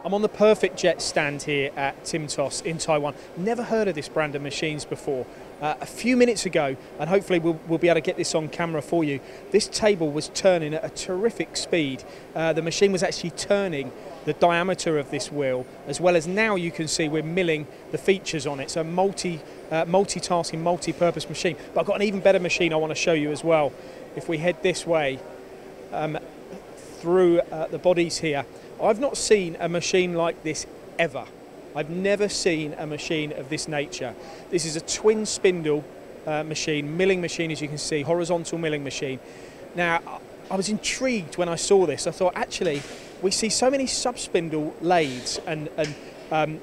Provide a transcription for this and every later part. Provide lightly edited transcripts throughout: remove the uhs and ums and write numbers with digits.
I'm on the Perfect Jet stand here at Timtos in Taiwan. Never heard of this brand of machines before. A few minutes ago, and hopefully we'll be able to get this on camera for you, this table was turning at a terrific speed. The machine was actually turning the diameter of this wheel, as well as now you can see we're milling the features on it. So multitasking, multi-purpose machine. But I've got an even better machine I want to show you as well. If we head this way, through the bodies here, I've not seen a machine like this ever. I've never seen a machine of this nature. This is a twin spindle machine, milling machine, as you can see, horizontal milling machine. Now, I was intrigued when I saw this. I thought, actually, we see so many sub-spindle lathes and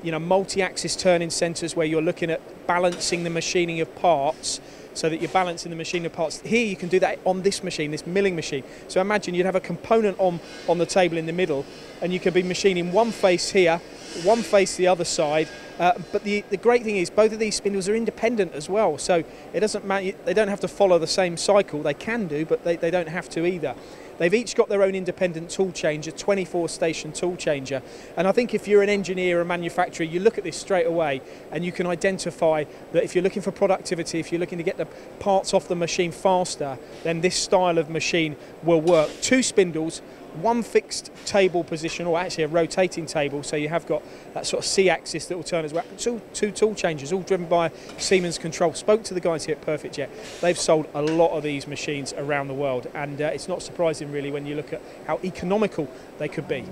you know, multi-axis turning centres where you're looking at balancing the machining of parts, so that you're balancing the machine of parts. Here you can do that on this machine, this milling machine. So imagine you'd have a component on the table in the middle, and you could be machining one face here, one face the other side. But the great thing is both of these spindles are independent as well. So it doesn't matter, they don't have to follow the same cycle. They can do, but they don't have to either. They've each got their own independent tool changer, 24 station tool changer. And I think if you're an engineer or manufacturer, you look at this straight away and you can identify that if you're looking for productivity, if you're looking to get the parts off the machine faster, then this style of machine will work. Two spindles, one fixed table position, or actually a rotating table, so you have got that sort of C-axis that will turn as well. Two tool changers, all driven by Siemens control. Spoke to the guys here at Perfect Jet. They've sold a lot of these machines around the world, and it's not surprising really when you look at how economical they could be.